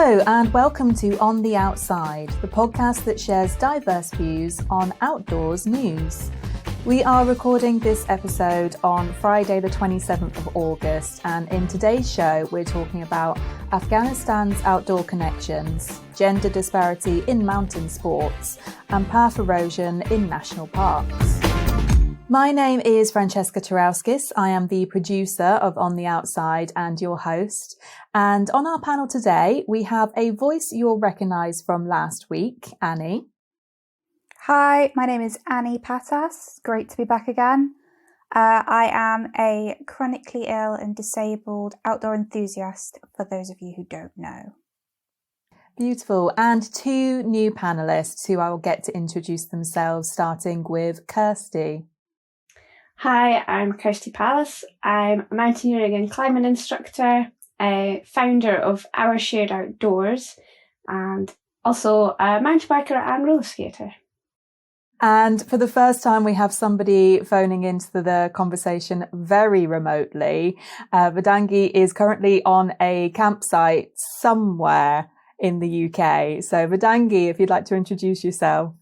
Hello and welcome to On the Outside, the podcast that shares diverse views on outdoors news. We are recording this episode on Friday the 27th of August, and in today's show we're talking about Afghanistan's outdoor connections, gender disparity in mountain sports, and path erosion in national parks. My name is Francesca Turauskis. I am the producer of On the Outside and your host. And on our panel today, we have a voice you'll recognise from last week, Annie. Hi, my name is Kirsty Pallas. Great to be back again. I am a chronically ill and disabled outdoor enthusiast, for those of you who don't know. Beautiful. And two new panellists who I will get to introduce themselves, starting with Kirsty. Hi, I'm Kirsty Pallas. I'm a mountaineering and climbing instructor, founder of Our Shared Outdoors, and also a mountain biker and roller skater. And for the first time, we have somebody phoning into the conversation very remotely. Vedangi is currently on a campsite somewhere in the UK. So Vedangi, if you'd like to introduce yourself.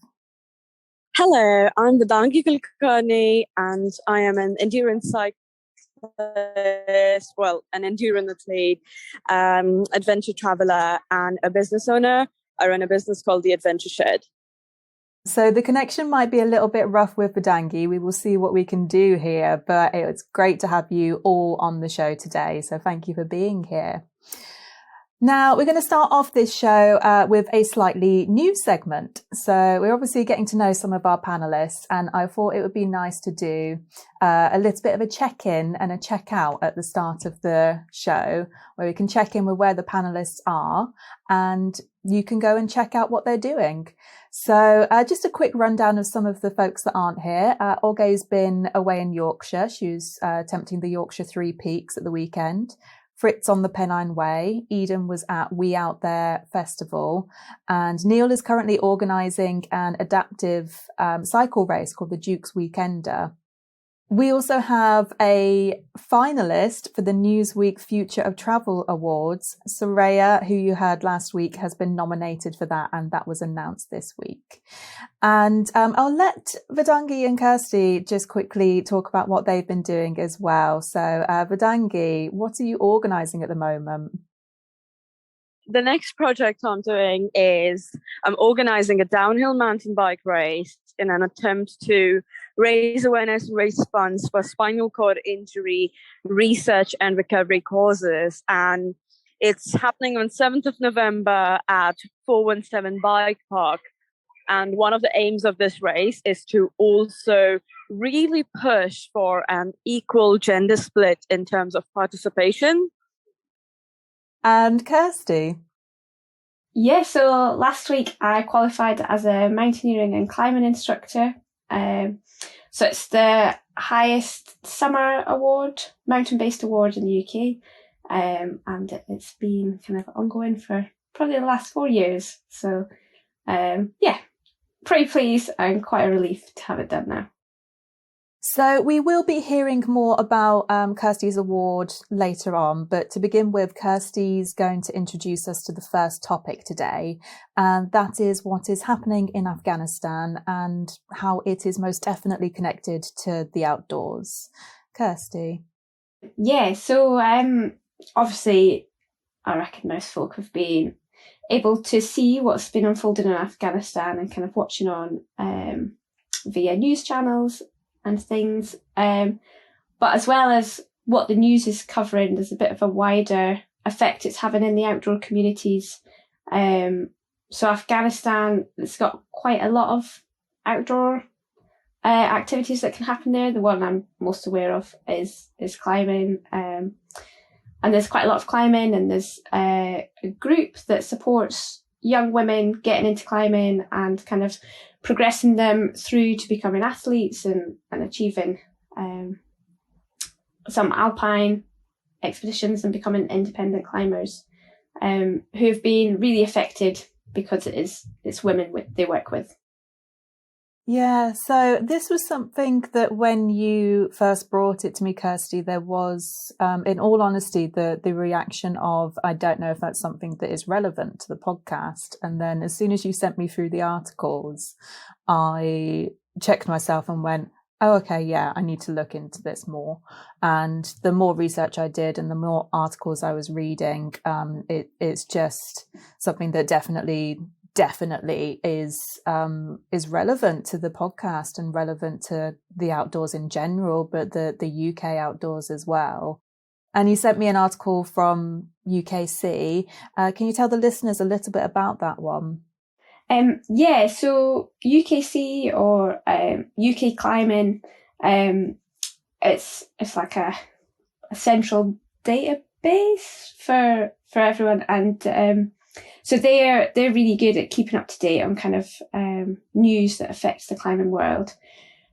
Hello, I'm Vedangi Kulkarni, and I am an endurance cyclist, an endurance athlete, adventure traveler, and a business owner. I run a business called the Adventure Shed. So the connection might be a little bit rough with Vedangi. We will see what we can do here, but it's great to have you all on the show today. So thank you for being here. Now, we're going to start off this show with a slightly new segment. So we're obviously getting to know some of our panellists, and I thought it would be nice to do a little bit of a check-in and a check-out at the start of the show, where we can check in with where the panellists are, and you can go and check out what they're doing. So just a quick rundown of some of the folks that aren't here. Olga's been away in Yorkshire. She was attempting the Yorkshire Three Peaks at the weekend. Fritz on the Pennine Way. Eden was at We Out There Festival. And Neil is currently organising an adaptive cycle race called the Duke's Weekender. We also have a finalist for the Newsweek Future of Travel Awards. Soraya, who you heard last week, has been nominated for that, and that was announced this week. And I'll let Vedangi and Kirsty just quickly talk about what they've been doing as well. So Vedangi, what are you organising at the moment? The next project I'm doing is I'm organising a downhill mountain bike race in an attempt to raise awareness and raise funds for spinal cord injury research and recovery causes. And it's happening on 7th of November at 417 Bike Park. And one of the aims of this race is to also really push for an equal gender split in terms of participation. And Kirsty? Yeah, so last week I qualified as a mountaineering and climbing instructor. So it's the highest summer award, mountain-based award in the UK. And it's been kind of ongoing for probably the last 4 years. So pretty pleased and quite a relief to have it done now. So we will be hearing more about Kirsty's award later on, but to begin with, Kirsty's going to introduce us to the first topic today, and that is what is happening in Afghanistan and how it is most definitely connected to the outdoors. Kirsty. Yeah, so obviously I reckon most folk have been able to see what's been unfolding in Afghanistan and kind of watching on via news channels and things, but as well as what the news is covering, there's a bit of a wider effect it's having in the outdoor communities. So Afghanistan, it's got quite a lot of outdoor activities that can happen there. The one I'm most aware of is climbing, and there's quite a lot of climbing, and there's a group that supports young women getting into climbing and kind of progressing them through to becoming athletes and achieving some alpine expeditions and becoming independent climbers, who have been really affected because it's women they work with. Yeah, so this was something that when you first brought it to me, Kirsty, there was, in all honesty, the reaction of, I don't know if that's something that is relevant to the podcast. And then as soon as you sent me through the articles, I checked myself and went, oh, okay, yeah, I need to look into this more. And the more research I did and the more articles I was reading, it's just something that definitely is relevant to the podcast and relevant to the outdoors in general, but the UK outdoors as well. And you sent me an article from UKC. Can you tell the listeners a little bit about that one? Yeah, so UKC or UK Climbing, it's like a central database for everyone, and so they're really good at keeping up to date on kind of news that affects the climbing world.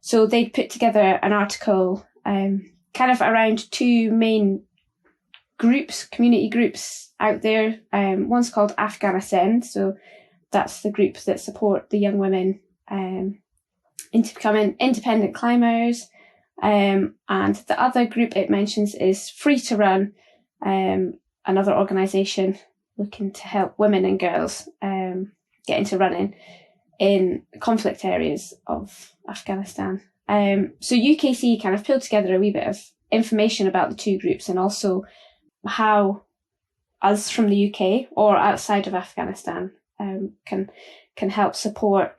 So they put together an article kind of around two main groups, community groups out there. One's called Afghanistan, so that's the group that support the young women into becoming independent climbers. And the other group it mentions is Free to Run, another organisation looking to help women and girls get into running in conflict areas of Afghanistan. So UKC kind of pulled together a wee bit of information about the two groups and also how us from the UK or outside of Afghanistan can help support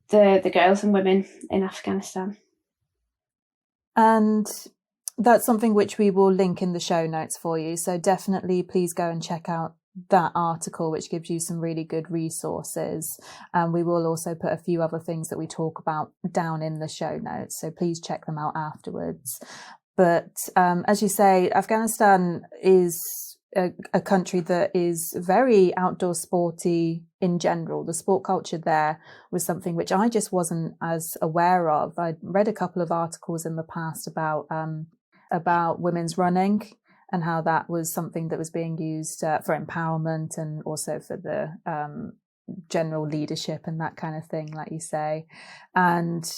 the girls and women in Afghanistan. And that's something which we will link in the show notes for you. So definitely please go and check out that article, which gives you some really good resources. And we will also put a few other things that we talk about down in the show notes. So please check them out afterwards. But as you say, Afghanistan is a country that is very outdoor sporty in general. The sport culture there was something which I just wasn't as aware of. I read a couple of articles in the past about women's running and how that was something that was being used for empowerment and also for the general leadership and that kind of thing, like you say. And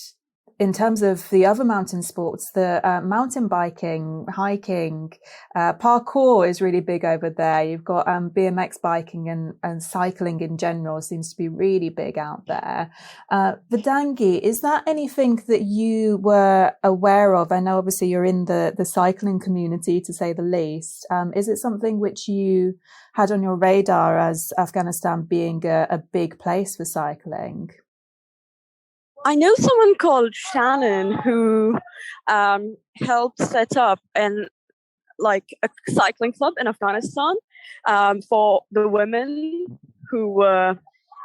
in terms of the other mountain sports, the mountain biking, hiking, parkour is really big over there. You've got BMX biking and cycling in general seems to be really big out there. Vedangi, is that anything that you were aware of? I know obviously you're in the cycling community, to say the least. Is it something which you had on your radar as Afghanistan being a big place for cycling? I know someone called Shannon who helped set up a cycling club in Afghanistan for the women who were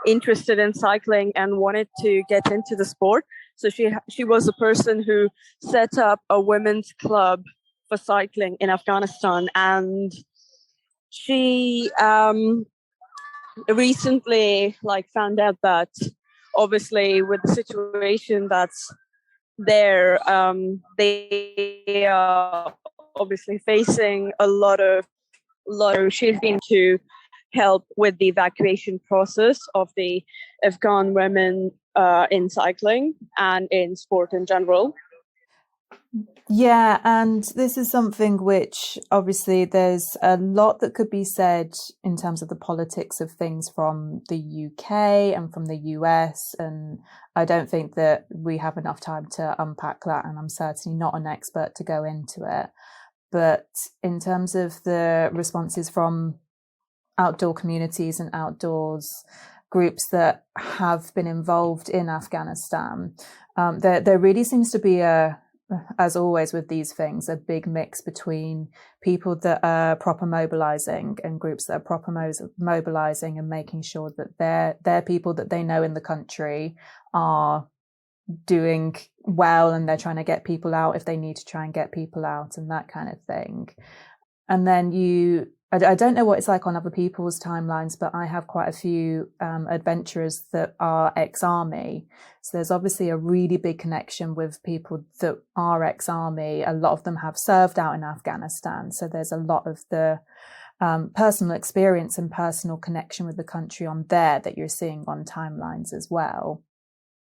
interested in cycling and wanted to get into the sport. So she was the person who set up a women's club for cycling in Afghanistan, and she recently found out that obviously with the situation that's there, they are obviously facing a lot of she's been to help with the evacuation process of the Afghan women in cycling and in sport in general. Yeah, and this is something which obviously there's a lot that could be said in terms of the politics of things from the UK and from the US, and I don't think that we have enough time to unpack that, and I'm certainly not an expert to go into it. But in terms of the responses from outdoor communities and outdoors groups that have been involved in Afghanistan, there really seems to be as always with these things, a big mix between people that are proper mobilizing and groups that are proper mobilizing and making sure that their people that they know in the country are doing well and they're trying to get people out if they need to try and get people out and that kind of thing. And then I don't know what it's like on other people's timelines, but I have quite a few adventurers that are ex-army. So there's obviously a really big connection with people that are ex-army. A lot of them have served out in Afghanistan. So there's a lot of the personal experience and personal connection with the country on there that you're seeing on timelines as well.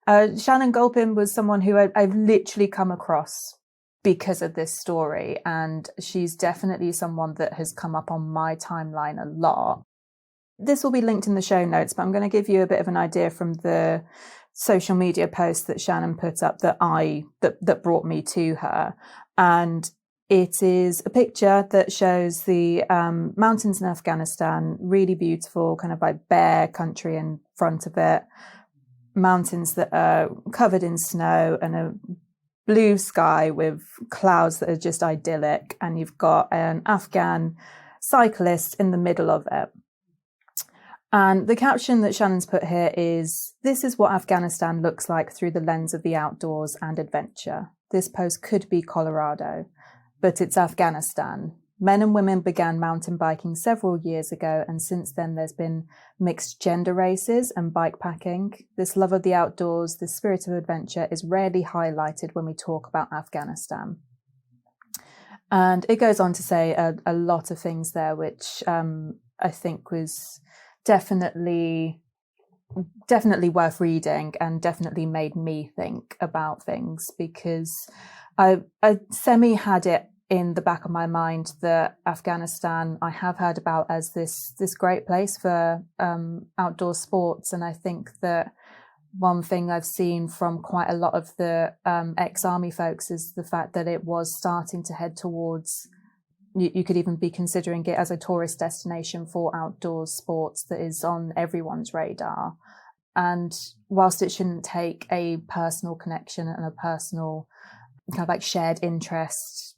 Shannon Gulpin was someone who I've literally come across because of this story, and she's definitely someone that has come up on my timeline a lot. This will be linked in the show notes, but I'm going to give you a bit of an idea from the social media post that Shannon put up that brought me to her. And it is a picture that shows the mountains in Afghanistan, really beautiful, kind of like bare country in front of it, mountains that are covered in snow and a blue sky with clouds that are just idyllic. And you've got an Afghan cyclist in the middle of it. And the caption that Shannon's put here is, "This is what Afghanistan looks like through the lens of the outdoors and adventure. This post could be Colorado, but it's Afghanistan. Men and women began mountain biking several years ago, and since then there's been mixed gender races and bike packing. This love of the outdoors, this spirit of adventure is rarely highlighted when we talk about Afghanistan." And it goes on to say a lot of things there, which I think was definitely worth reading and definitely made me think about things, because I semi had it in the back of my mind that Afghanistan I have heard about as this great place for outdoor sports. And I think that one thing I've seen from quite a lot of the ex-army folks is the fact that it was starting to head towards, you could even be considering it as a tourist destination for outdoor sports that is on everyone's radar. And whilst it shouldn't take a personal connection and a personal kind of like shared interest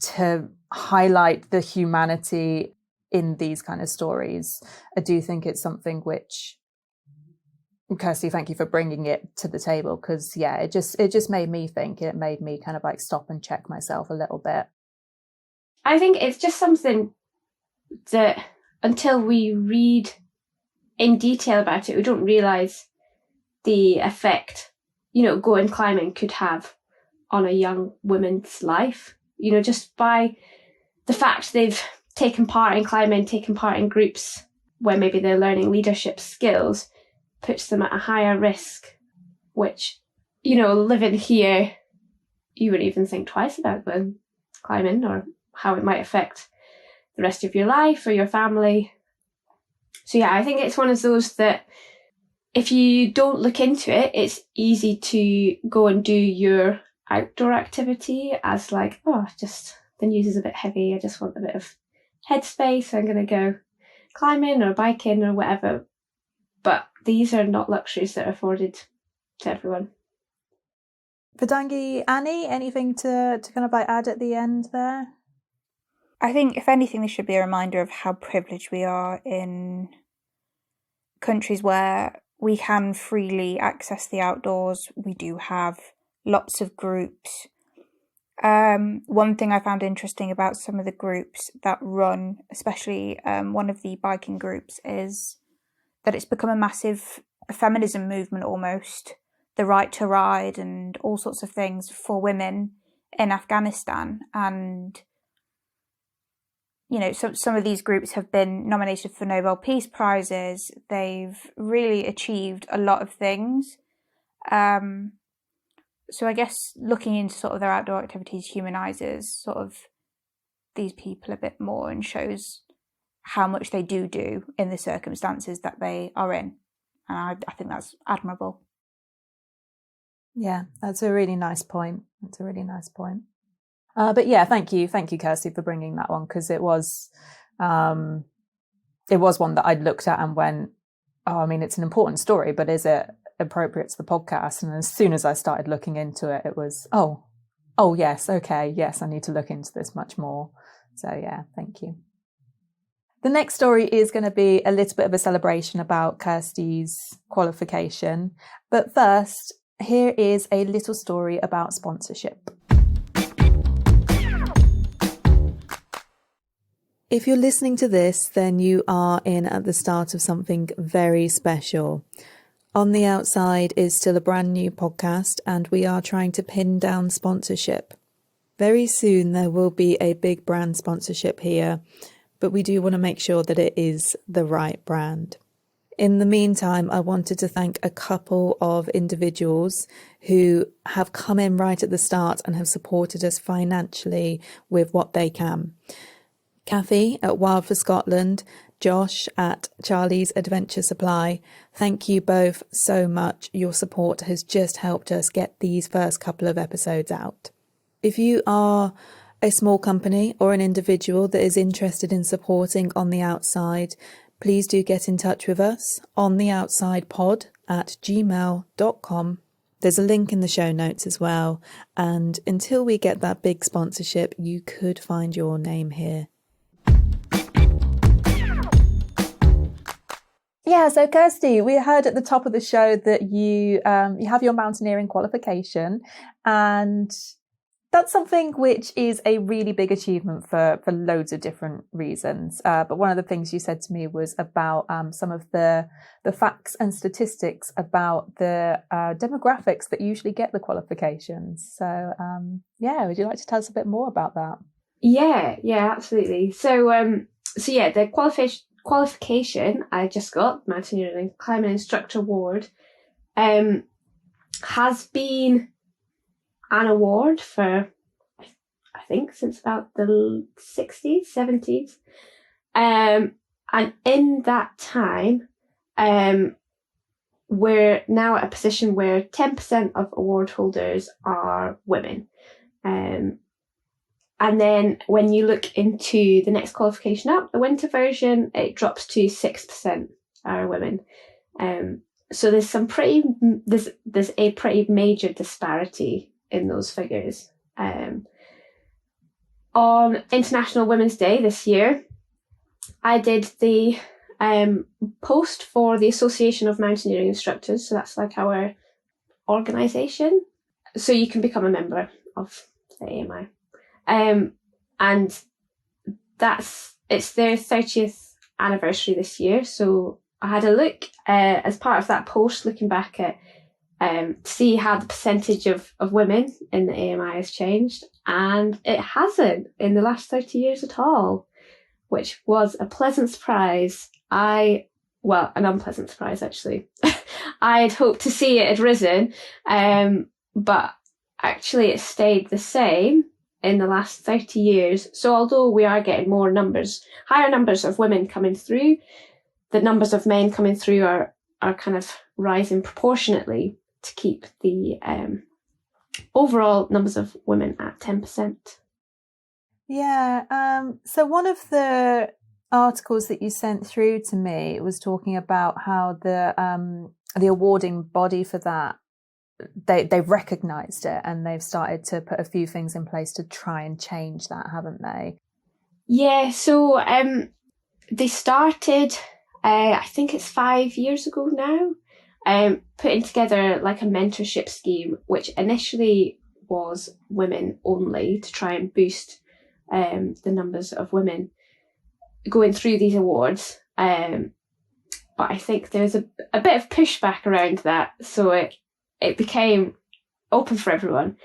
to highlight the humanity in these kind of stories, I do think it's something which, Kirsty, thank you for bringing it to the table, because yeah, it just made me think. It made me kind of like stop and check myself a little bit. I think it's just something that until we read in detail about it, we don't realise the effect, going climbing could have on a young woman's life. Just by the fact they've taken part in climbing, taken part in groups where maybe they're learning leadership skills, puts them at a higher risk, which, living here, you wouldn't even think twice about when climbing or how it might affect the rest of your life or your family. So yeah, I think it's one of those that if you don't look into it, it's easy to go and do your outdoor activity as like, just the news is a bit heavy, I just want a bit of headspace, I'm going to go climbing or biking or whatever. But these are not luxuries that are afforded to everyone. Vedangi, Annie, anything to kind of like add at the end there? I think, if anything, this should be a reminder of how privileged we are in countries where we can freely access the outdoors. We do have lots of groups. One thing I found interesting about some of the groups that run, especially one of the biking groups, is that it's become a massive feminism movement almost. The right to ride and all sorts of things for women in Afghanistan. And some of these groups have been nominated for Nobel Peace Prizes. They've really achieved a lot of things. So I guess looking into sort of their outdoor activities humanises sort of these people a bit more and shows how much they do in the circumstances that they are in. And I think that's admirable. Yeah, that's a really nice point. But yeah, thank you, Kirsty, for bringing that one, because it was one that I'd looked at and went, it's an important story, but is it appropriate to the podcast? And as soon as I started looking into it, it was, oh yes, okay, yes, I need to look into this much more. So yeah, thank you. The next story is going to be a little bit of a celebration about Kirsty's qualification. But first, here is a little story about sponsorship. If you're listening to this, then you are in at the start of something very special. On the Outside is still a brand new podcast, and we are trying to pin down sponsorship. Very soon there will be a big brand sponsorship here, but we do want to make sure that it is the right brand. In the meantime, I wanted to thank a couple of individuals who have come in right at the start and have supported us financially with what they can. Kathy at Wild for Scotland, Josh at Charlie's Adventure Supply. Thank you both so much. Your support has just helped us get these first couple of episodes out. If you are a small company or an individual that is interested in supporting On the Outside, please do get in touch with us on theoutsidepod@gmail.com. There's a link in the show notes as well. And until we get that big sponsorship, you could find your name here. Yeah, so Kirsty, we heard at the top of the show that you have your mountaineering qualification, and that's something which is a really big achievement for loads of different reasons. But one of the things you said to me was about some of the facts and statistics about the demographics that usually get the qualifications. So, would you like to tell us a bit more about that? Yeah, absolutely. So the qualification I just got, Mountaineering and Climbing Instructor Award, has been an award for, I think, since about the 60s, 70s. And in that time, we're now at a position where 10% of award holders are women. And then when you look into the next qualification up, the winter version, it drops to 6% are women. So there's a pretty major disparity in those figures. On International Women's Day this year, I did the post for the Association of Mountaineering Instructors. So that's like our organisation. So you can become a member of the AMI. And it's their 30th anniversary this year. So I had a look as part of that post, looking back at to see how the percentage of women in the AMI has changed, and it hasn't in the last 30 years at all, which was a pleasant surprise. An unpleasant surprise actually. I had hoped to see it had risen, but actually it stayed the same in the last 30 years. So although we are getting higher numbers of women coming through, the numbers of men coming through are kind of rising proportionately to keep the overall numbers of women at 10%. Yeah. So one of the articles that you sent through to me was talking about how the awarding body for that, they've recognised it and they've started to put a few things in place to try and change that, haven't they? Yeah. So they started, I think it's 5 years ago now, putting together like a mentorship scheme, which initially was women only, to try and boost the numbers of women going through these awards. But I think there's a bit of pushback around that, so it became open for everyone,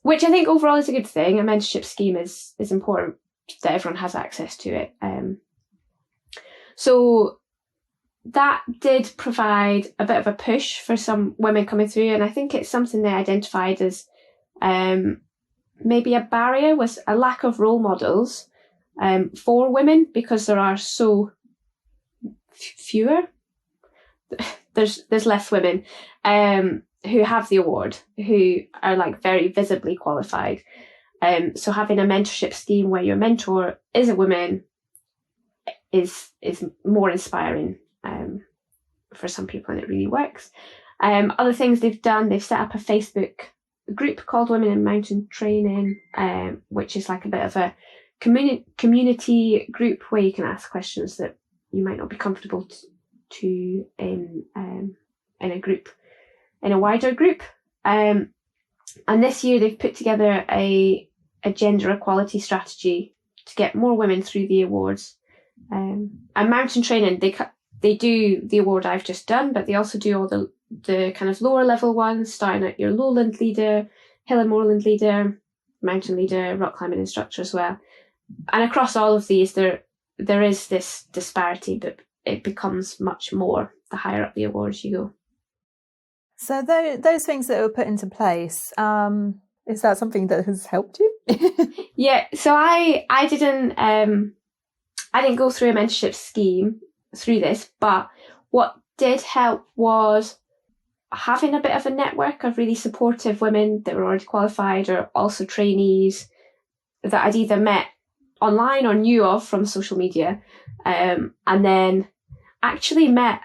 which I think overall is a good thing. A mentorship scheme is important that everyone has access to it. So that did provide a bit of a push for some women coming through, and I think it's something they identified as maybe a barrier, was a lack of role models for women, because there are so fewer. There's less women who have the award, who are like very visibly qualified. So having a mentorship scheme where your mentor is a woman is more inspiring for some people, and it really works. Other things they've done, they've set up a Facebook group called Women in Mountain Training, which is like a bit of a community group where you can ask questions that you might not be comfortable to in a group, in a wider group. And this year they've put together a gender equality strategy to get more women through the awards. And mountain training, they do the award I've just done, but they also do all the kind of lower level ones, starting at your lowland leader, hill and moorland leader, mountain leader, rock climbing instructor as well. And across all of these, there is this disparity, but it becomes much more the higher up the awards you go. So those things that were put into place, is that something that has helped you? Yeah, so I didn't go through a mentorship scheme through this, but what did help was having a bit of a network of really supportive women that were already qualified or also trainees that I'd either met online or knew of from social media, and then actually met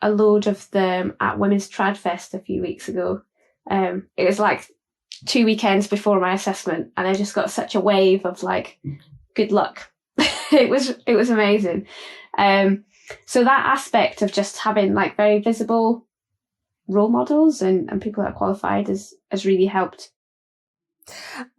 a load of them at Women's Trad Fest a few weeks ago. It was like 2 weekends before my assessment, and I just got such a wave of like, good luck. It was amazing. So that aspect of just having like very visible role models and people that are qualified has really helped.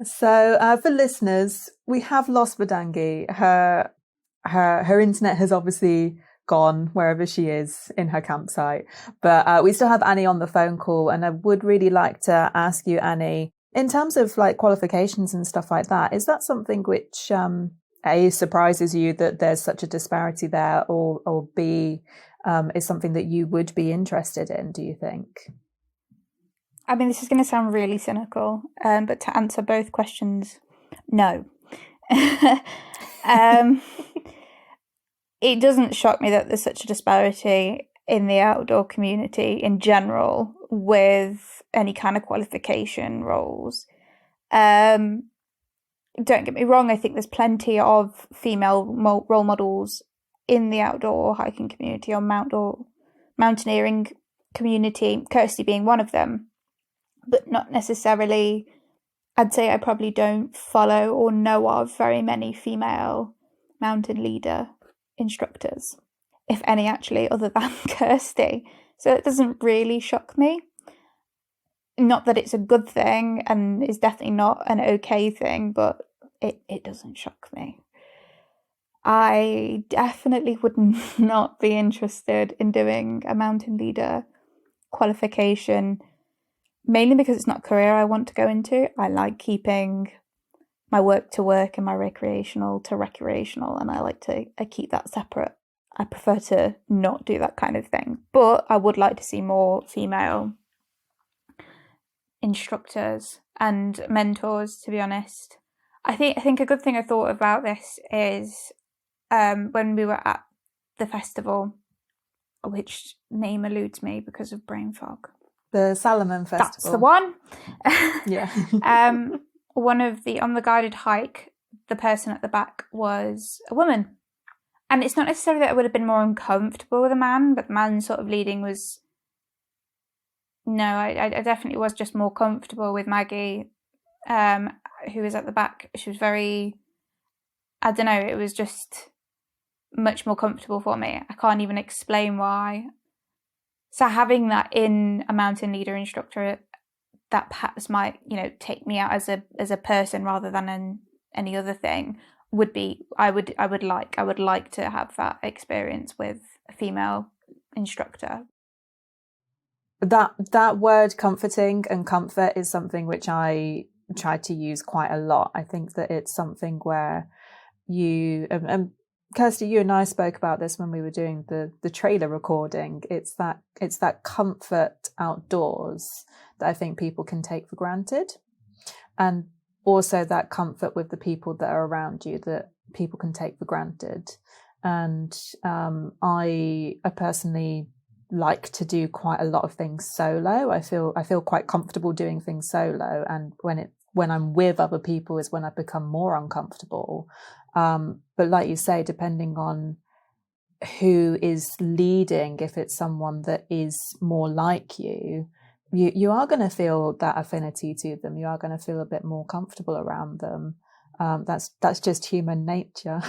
So for listeners, we have lost Vedangi. Her internet has obviously gone wherever she is in her campsite, but we still have Annie on the phone call, and I would really like to ask you, Annie, in terms of like qualifications and stuff like that, is that something which A, surprises you that there's such a disparity there, or B, is something that you would be interested in, do you think? I mean, this is going to sound really cynical, but to answer both questions, no. It doesn't shock me that there's such a disparity in the outdoor community in general with any kind of qualification roles. Don't get me wrong, I think there's plenty of female role models in the outdoor hiking community or mountaineering community, Kirsty being one of them, but not necessarily. I'd say I probably don't follow or know of very many female mountain leader instructors, if any actually, other than Kirsty. So it doesn't really shock me. Not that it's a good thing, and it's definitely not an okay thing, but it doesn't shock me. I definitely would not be interested in doing a mountain leader qualification, mainly because it's not a career I want to go into. I like keeping my work to work and my recreational to recreational, and I like to keep that separate. I prefer to not do that kind of thing, but I would like to see more female instructors and mentors, to be honest. I think a good thing I thought about this is when we were at the festival, which name eludes me because of brain fog. The Salomon Festival. That's the one. Yeah. On the guided hike, the person at the back was a woman. And it's not necessarily that I would have been more uncomfortable with a man, but the man sort of leading was... No, I definitely was just more comfortable with Maggie, who was at the back. She was very... I don't know, it was just much more comfortable for me. I can't even explain why. So having that in a mountain leader instructor that perhaps might, take me out as a person rather than any other thing would be, I would like to have that experience with a female instructor. That word comforting and comfort is something which I try to use quite a lot. I think that it's something where you and Kirsty, you and I spoke about this when we were doing the trailer recording. It's that comfort outdoors that I think people can take for granted, and also that comfort with the people that are around you that people can take for granted. And I personally like to do quite a lot of things solo. I feel quite comfortable doing things solo, and when I'm with other people is when I become more uncomfortable. But like you say, depending on who is leading, if it's someone that is more like you are going to feel that affinity to them. You are going to feel a bit more comfortable around them. That's just human nature.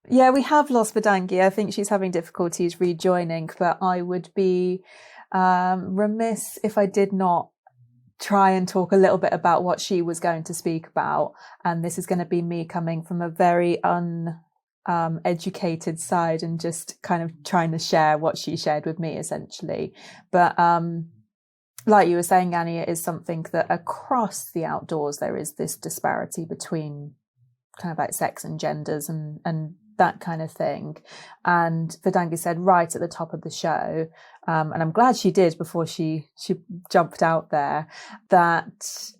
Yeah, we have lost Vedangi. I think she's having difficulties rejoining, but I would be remiss if I did not try and talk a little bit about what she was going to speak about. And this is going to be me coming from a very educated side and just kind of trying to share what she shared with me, essentially. But like you were saying, Annie, it is something that across the outdoors there is this disparity between kind of like sex and genders and that kind of thing. And Vedangi said right at the top of the show, and I'm glad she did before she jumped out there, that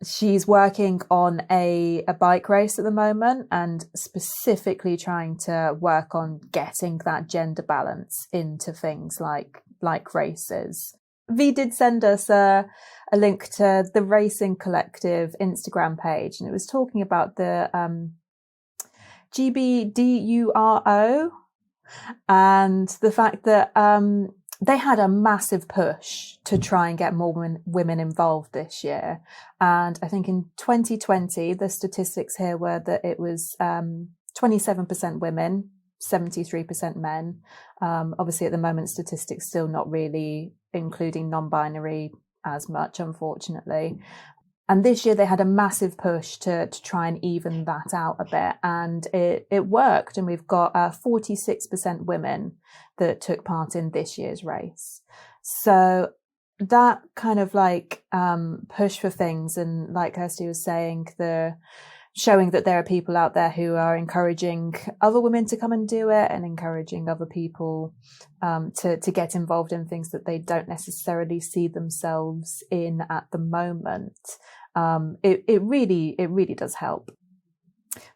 she's working on a bike race at the moment and specifically trying to work on getting that gender balance into things like races. V did send us a link to the Racing Collective Instagram page, and it was talking about the GBDURO and the fact that they had a massive push to try and get more women involved this year. And I think in 2020, the statistics here were that it was 27% women, 73% men. Obviously, at the moment, statistics still not really including non-binary as much, unfortunately. And this year they had a massive push to try and even that out a bit. And it worked. And we've got 46% women that took part in this year's race. So that kind of like push for things. And like Kirsty was saying, showing that there are people out there who are encouraging other women to come and do it and encouraging other people to get involved in things that they don't necessarily see themselves in at the moment. It really does help.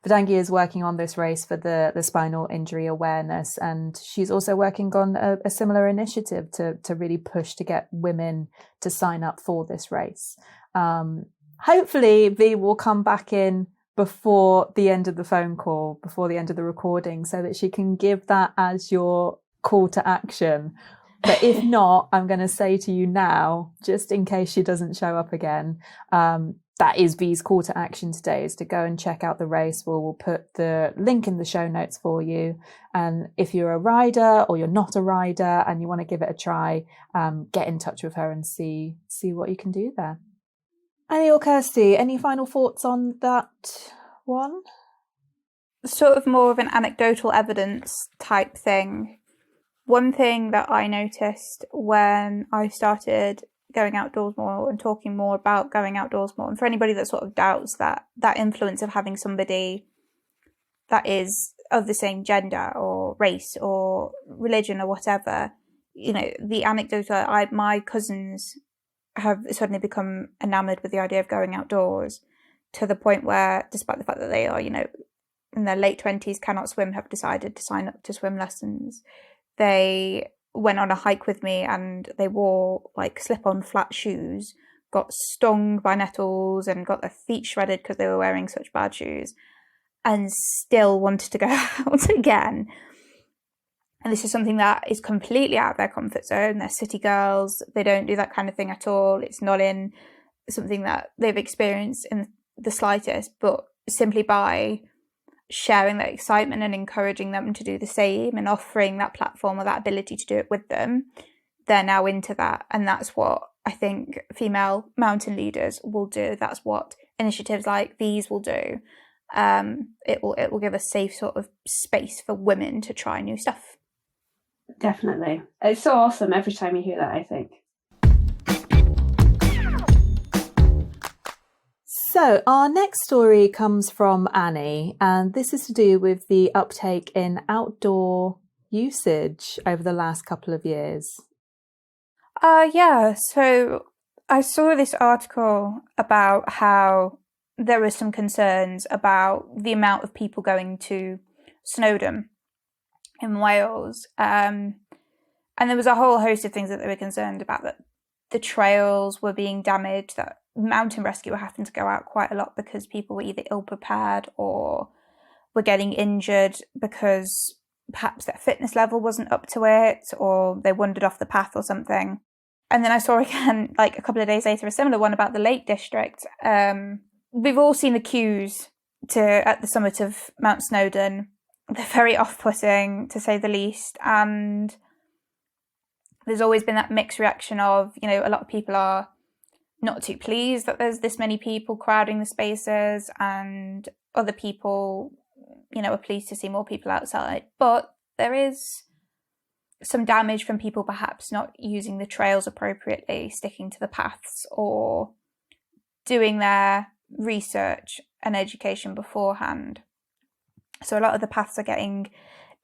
Vedangi is working on this race for the spinal injury awareness, and she's also working on a similar initiative to really push to get women to sign up for this race. Hopefully V will come back in before the end of the phone call, before the end of the recording, so that she can give that as your call to action. But if not, I'm going to say to you now, just in case she doesn't show up again, that is V's call to action today, is to go and check out the race. We'll put the link in the show notes for you. And if you're a rider or you're not a rider and you want to give it a try, get in touch with her and see what you can do there. Annie or Kirsty, any final thoughts on that one? Sort of more of an anecdotal evidence type thing. One thing that I noticed when I started going outdoors more and talking more about going outdoors more, and for anybody that sort of doubts that influence of having somebody that is of the same gender or race or religion or whatever, you know, the anecdote that my cousins have suddenly become enamored with the idea of going outdoors, to the point where, despite the fact that they are, you know, in their late 20s, cannot swim, have decided to sign up to swim lessons. They went on a hike with me and they wore like slip-on flat shoes, got stung by nettles and got their feet shredded because they were wearing such bad shoes, and still wanted to go out again. And this is something that is completely out of their comfort zone. They're city girls. They don't do that kind of thing at all. It's not in something that they've experienced in the slightest, but simply by sharing that excitement and encouraging them to do the same and offering that platform or that ability to do it with them, they're now into that. And that's what I think female mountain leaders will do. That's what initiatives like these will do. It will give a safe sort of space for women to try new stuff. Definitely. It's so awesome every time you hear that, I think. So our next story comes from Annie, and this is to do with the uptake in outdoor usage over the last couple of years. Yeah, so I saw this article about how there were some concerns about the amount of people going to Snowdon in Wales. And there was a whole host of things that they were concerned about, that the trails were being damaged, that mountain rescue were having to go out quite a lot because people were either ill-prepared or were getting injured because perhaps their fitness level wasn't up to it, or they wandered off the path or something. And then I saw again, like a couple of days later, a similar one about the Lake District. We've all seen the queues at the summit of Mount Snowdon. They're very off-putting, to say the least. And there's always been that mixed reaction of, you know, a lot of people are not too pleased that there's this many people crowding the spaces, and other people, you know, are pleased to see more people outside. But there is some damage from people perhaps not using the trails appropriately, sticking to the paths, or doing their research an education beforehand. So a lot of the paths are getting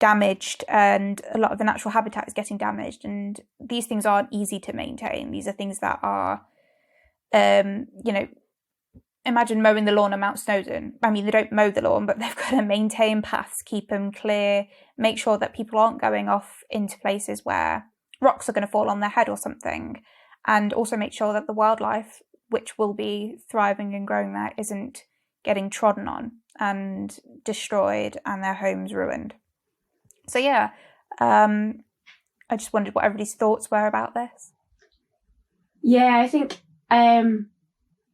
damaged and a lot of the natural habitat is getting damaged, and these things aren't easy to maintain. These are things that are, imagine mowing the lawn on Mount Snowdon. I mean, they don't mow the lawn, but they've got to maintain paths, keep them clear, make sure that people aren't going off into places where rocks are going to fall on their head or something, and also make sure that the wildlife, which will be thriving and growing there, isn't getting trodden on and destroyed and their homes ruined. So yeah, I just wondered what everybody's thoughts were about this. Yeah, I think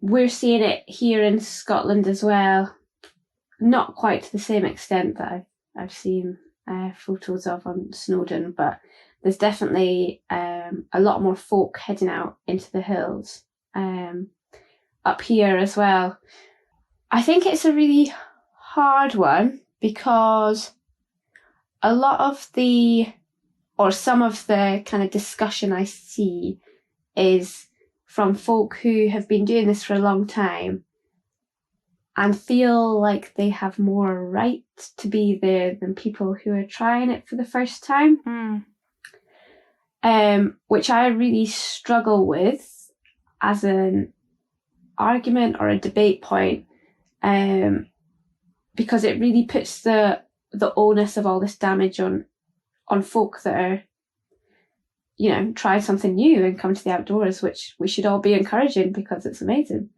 we're seeing it here in Scotland as well. Not quite to the same extent that I've seen photos of on Snowdon, but there's definitely a lot more folk heading out into the hills up here as well. I think it's a really hard one because a lot of some of the kind of discussion I see is from folk who have been doing this for a long time and feel like they have more right to be there than people who are trying it for the first time. Which I really struggle with as an argument or a debate point, because it really puts the onus of all this damage on folk that are, try something new and come to the outdoors, which we should all be encouraging because it's amazing.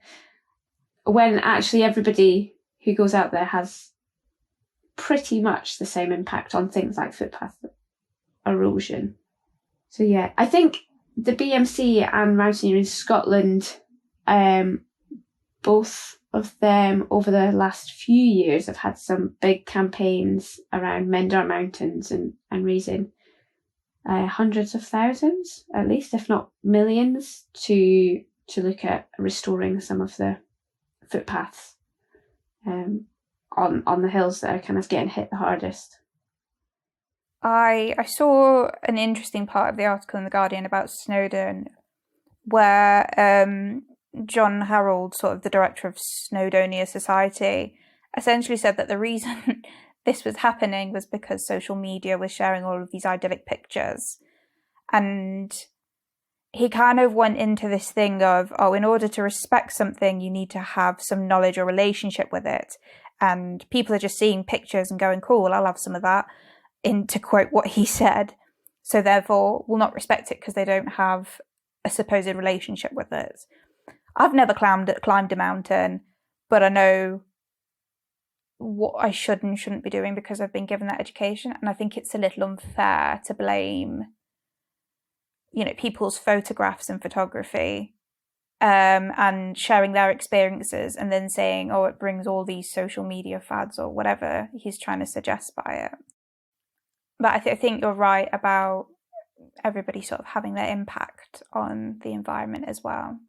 When actually everybody who goes out there has pretty much the same impact on things like footpath erosion. So yeah, I think the BMC and Mountaineering Scotland, both of them over the last few years have had some big campaigns around Mend Our Mountains and raising hundreds of thousands, at least, if not millions, to look at restoring some of the footpaths on the hills that are kind of getting hit the hardest. I saw an interesting part of the article in The Guardian about Snowdon where John Harold, sort of the director of Snowdonia Society, essentially said that the reason this was happening was because social media was sharing all of these idyllic pictures. And he kind of went into this thing of, in order to respect something, you need to have some knowledge or relationship with it. And people are just seeing pictures and going, cool, I'll have some of that, to quote what he said. So therefore will not respect it because they don't have a supposed relationship with it. I've never climbed a mountain, but I know what I should and shouldn't be doing because I've been given that education. And I think it's a little unfair to blame, people's photographs and photography and sharing their experiences and then saying, it brings all these social media fads or whatever he's trying to suggest by it. But I think you're right about everybody sort of having their impact on the environment as well.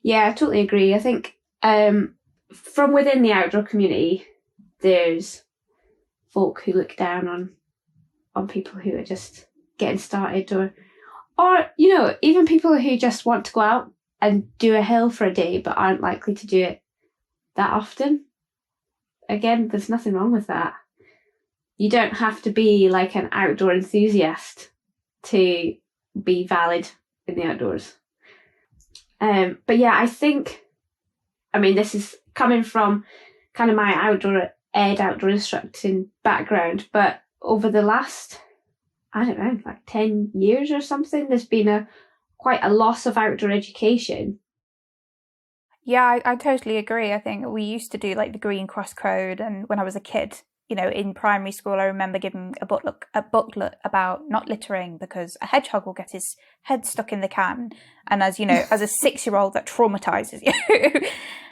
Yeah, I totally agree. I think from within the outdoor community, there's folk who look down on people who are just getting started or even people who just want to go out and do a hill for a day but aren't likely to do it that often. Again, there's nothing wrong with that. You don't have to be like an outdoor enthusiast to be valid in the outdoors. But yeah, I think, this is coming from kind of my outdoor instructing background, but over the last, 10 years or something, there's been quite a loss of outdoor education. Yeah, I totally agree. I think we used to do like the Green Cross Code, and when I was a kid, in primary school, I remember giving a booklet about not littering because a hedgehog will get his head stuck in the can. And as as a 6-year-old, that traumatizes you.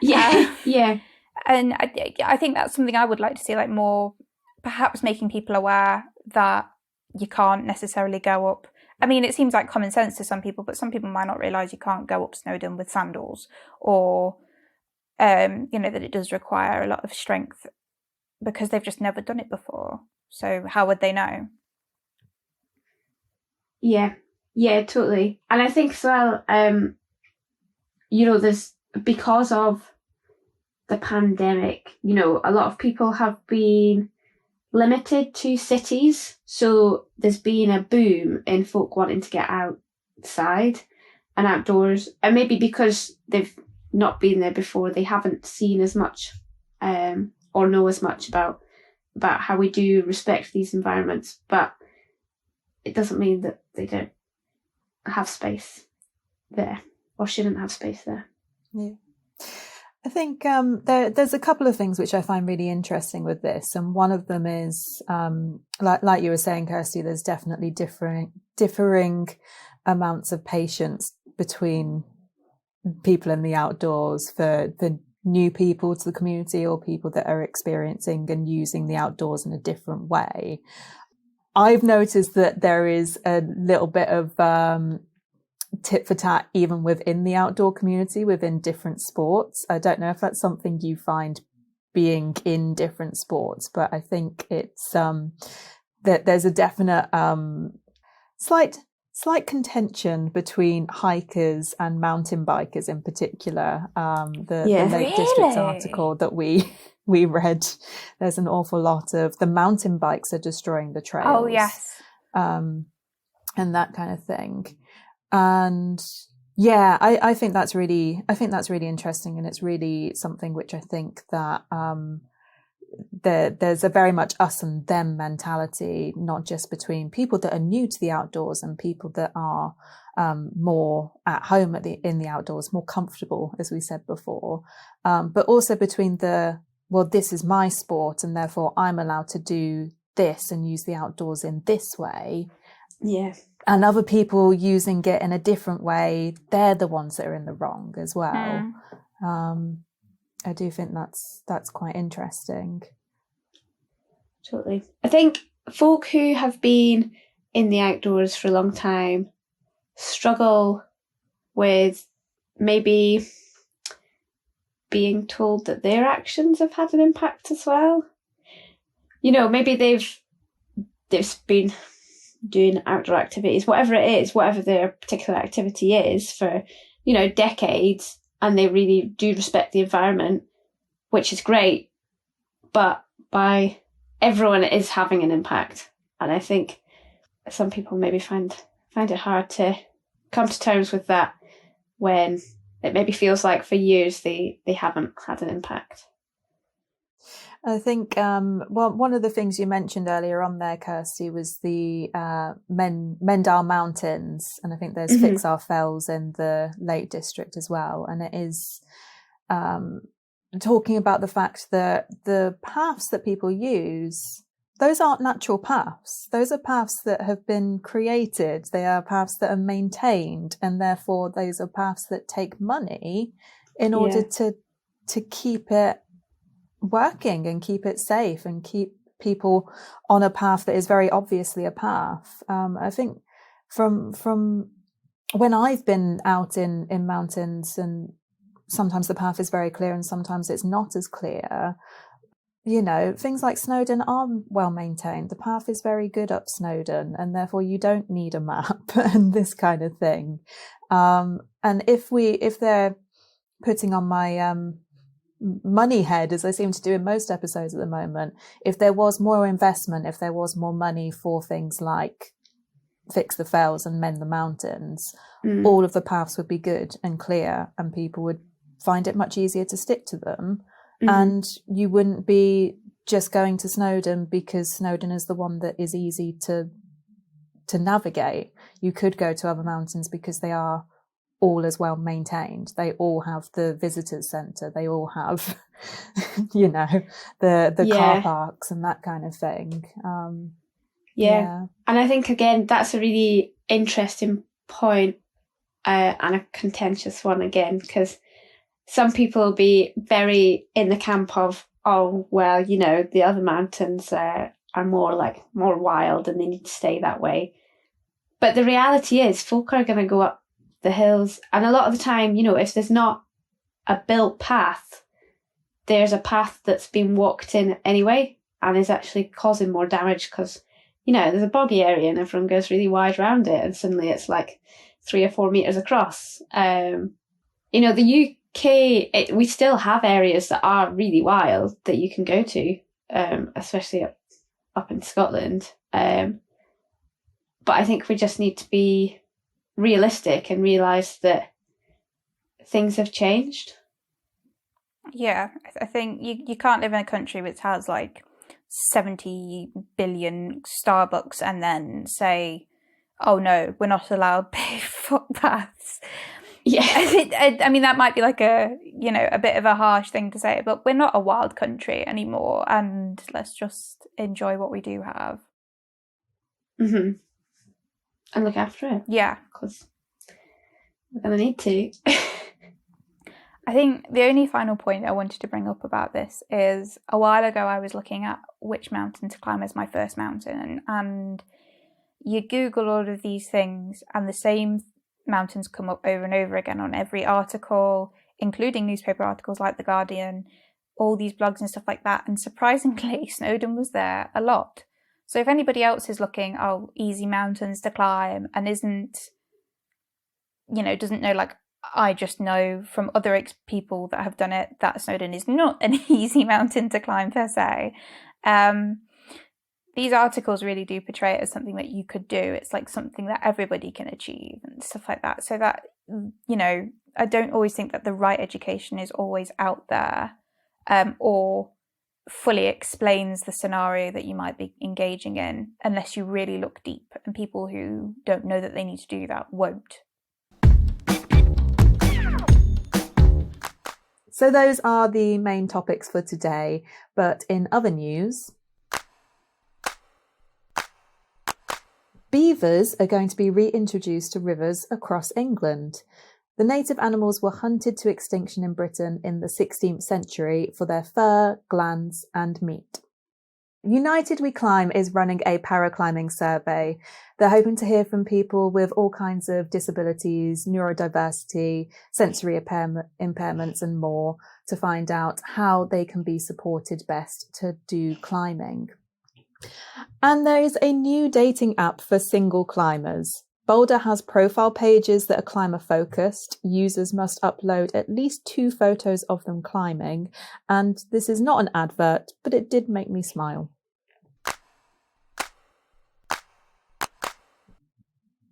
Yeah. And I think that's something I would like to see, like more, perhaps making people aware that you can't necessarily go up. It seems like common sense to some people, but some people might not realise you can't go up Snowdon with sandals, or, that it does require a lot of strength because they've just never done it before. So how would they know? Yeah, totally. And I think as well, there's, because of the pandemic, you know, a lot of people have been limited to cities. So there's been a boom in folk wanting to get outside and outdoors. And maybe because they've not been there before, they haven't seen as much or know as much about how we do respect these environments. But it doesn't mean that they don't have space there or shouldn't have space there. Yeah. I think there's a couple of things which I find really interesting with this, and one of them is like you were saying, Kirsty, there's definitely differing amounts of patience between people in the outdoors for new people to the community or people that are experiencing and using the outdoors in a different way. I've noticed that there is a little bit of tit for tat even within the outdoor community, within different sports. I don't know if that's something you find being in different sports, but I think it's that there's a definite slight contention between hikers and mountain bikers in particular. The Lake District's article that we read, there's an awful lot of the mountain bikes are destroying the trails. Oh yes. And that kind of thing. And yeah, I think that's really interesting, and it's really something which I think that there's a very much us and them mentality, not just between people that are new to the outdoors and people that are more at home in the outdoors, more comfortable, as we said before, but also between this is my sport and therefore I'm allowed to do this and use the outdoors in this way. Yeah. And other people using it in a different way, they're the ones that are in the wrong as well. I do think that's quite interesting. Totally. I think folk who have been in the outdoors for a long time struggle with maybe being told that their actions have had an impact as well. You know, maybe they've been doing outdoor activities, whatever it is, whatever their particular activity is for, you know, decades, and they really do respect the environment, which is great, but by everyone it is having an impact. And I think some people maybe find it hard to come to terms with that when it maybe feels like for years they haven't had an impact. I think one of the things you mentioned earlier on there, Kirsty, was the Mendal Mountains, and I think there's Fixar Fells in the Lake District as well. And it is talking about the fact that the paths that people use, those aren't natural paths. Those are paths that have been created. They are paths that are maintained, and therefore those are paths that take money in order to keep it working and keep it safe and keep people on a path that is very obviously a path. I think from when I've been out in mountains, and sometimes the path is very clear and sometimes it's not as clear, you know, things like Snowdon are well maintained. The path is very good up Snowdon, and therefore you don't need a map and this kind of thing. And if they're putting on my money head, as I seem to do in most episodes at the moment, if there was more investment, if there was more money for things like Fix the Fells and Mend the Mountains, all of the paths would be good and clear, and people would find it much easier to stick to them. And you wouldn't be just going to Snowdon because Snowdon is the one that is easy to navigate. You could go to other mountains because they are all as well maintained. They all have the visitors centre. They all have, you know, the car parks and that kind of thing. And I think again that's a really interesting point and a contentious one again, because some people will be very in the camp of, oh well, you know, the other mountains are more wild and they need to stay that way. But the reality is folk are going to go up the hills, and a lot of the time, you know, if there's not a built path, there's a path that's been walked in anyway and is actually causing more damage because, you know, there's a boggy area and everyone goes really wide around it and suddenly it's like 3 or 4 meters across. You know, the UK, we still have areas that are really wild that you can go to, especially up in Scotland. But I think we just need to be realistic and realise that things have changed. Yeah, I think you can't live in a country which has like 70 billion Starbucks and then say, oh no, we're not allowed paved footpaths. Yeah. I mean, that might be like a bit of a harsh thing to say, but we're not a wild country anymore, and let's just enjoy what we do have. Mm-hmm. And look after it. Yeah. Because we're going to need to. I think the only final point I wanted to bring up about this is a while ago I was looking at which mountain to climb as my first mountain, and you Google all of these things and the same mountains come up over and over again on every article, including newspaper articles like The Guardian, all these blogs and stuff like that. And surprisingly, Snowdon was there a lot. So if anybody else is looking, easy mountains to climb, and doesn't know, like, I just know from other people that have done it that Snowdon is not an easy mountain to climb per se. These articles really do portray it as something that you could do. It's like something that everybody can achieve and stuff like that. So that, I don't always think that the right education is always out there, or fully explains the scenario that you might be engaging in, unless you really look deep, and people who don't know that they need to do that won't. So those are the main topics for today, but in other news, beavers are going to be reintroduced to rivers across England. The native animals were hunted to extinction in Britain in the 16th century for their fur, glands and meat. United We Climb is running a paraclimbing survey. They're hoping to hear from people with all kinds of disabilities, neurodiversity, sensory impairments and more to find out how they can be supported best to do climbing. And there's a new dating app for single climbers. Boulder has profile pages that are climber focused. Users must upload at least 2 photos of them climbing. And this is not an advert, but it did make me smile.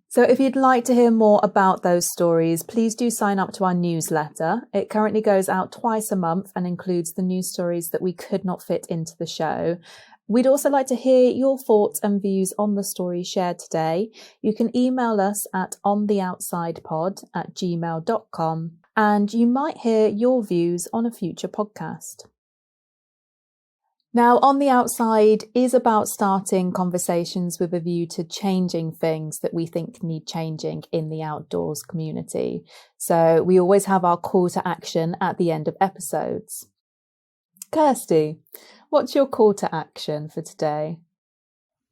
So if you'd like to hear more about those stories, please do sign up to our newsletter. It currently goes out twice a month and includes the news stories that we could not fit into the show. We'd also like to hear your thoughts and views on the story shared today. You can email us at ontheoutsidepod@gmail.com, and you might hear your views on a future podcast. Now, On the Outside is about starting conversations with a view to changing things that we think need changing in the outdoors community. So we always have our call to action at the end of episodes. Kirsty, what's your call to action for today?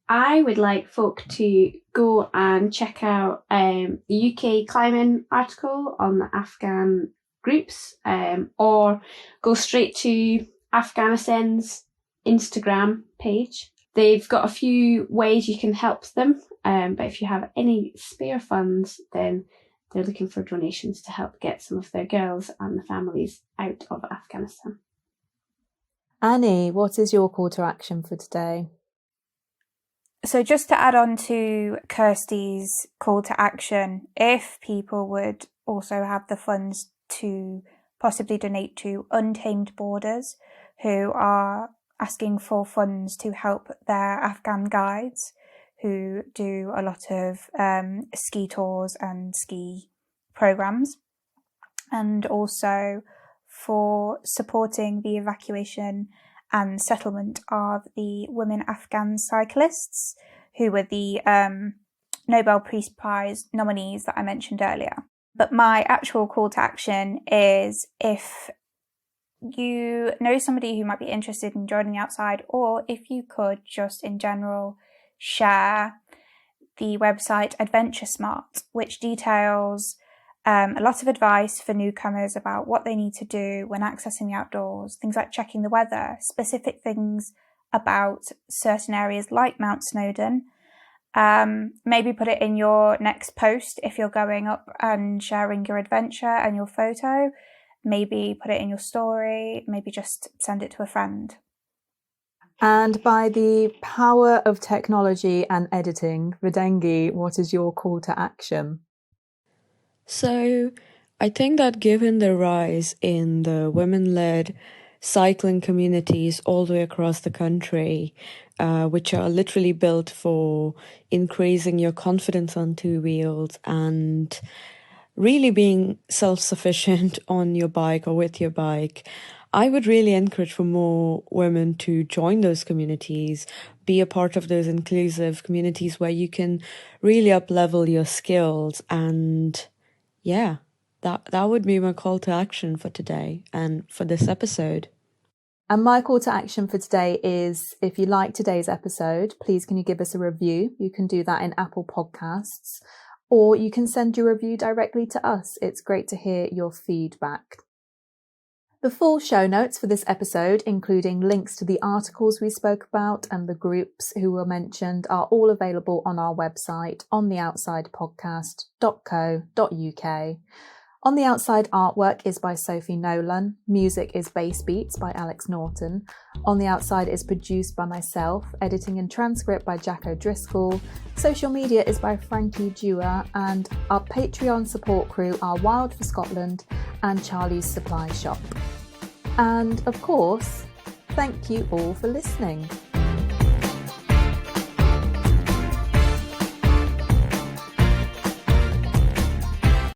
I would like folk to go and check out the UK climbing article on the Afghan groups, or go straight to Afghanistan's Instagram page. They've got a few ways you can help them, but if you have any spare funds, then they're looking for donations to help get some of their girls and the families out of Afghanistan. Annie, what is your call to action for today? So just to add on to Kirsty's call to action, if people would also have the funds to possibly donate to Untamed Borders, who are asking for funds to help their Afghan guides who do a lot of ski tours and ski programs, and also for supporting the evacuation and settlement of the women Afghan cyclists who were the Nobel Peace Prize nominees that I mentioned earlier. But my actual call to action is, if you know somebody who might be interested in joining the outside, or if you could just in general share the website Adventure Smart, which details a lot of advice for newcomers about what they need to do when accessing the outdoors, things like checking the weather, specific things about certain areas like Mount Snowdon. Maybe put it in your next post if you're going up and sharing your adventure and your photo. maybe put it in your story, maybe just send it to a friend. And by the power of technology and editing, Vedangi, what is your call to action? So I think that given the rise in the women-led cycling communities all the way across the country, which are literally built for increasing your confidence on two wheels and really being self-sufficient on your bike or with your bike, I would really encourage for more women to join those communities, be a part of those inclusive communities where you can really up-level your skills. And yeah, that would be my call to action for today and for this episode. And my call to action for today is, if you like today's episode, please can you give us a review? You can do that in Apple Podcasts, or you can send your review directly to us. It's great to hear your feedback. The full show notes for this episode, including links to the articles we spoke about and the groups who were mentioned, are all available on our website, ontheoutsidepodcast.co.uk. On the Outside artwork is by Sophie Nolan. Music is Bassbeats by Alex Norton. On the Outside is produced by myself. Editing and transcript by Jack O'Driscoll. Social media is by Frankie Dewar. And our Patreon support crew are Wild for Scotland and Charlie's Supply Shop. And of course, thank you all for listening.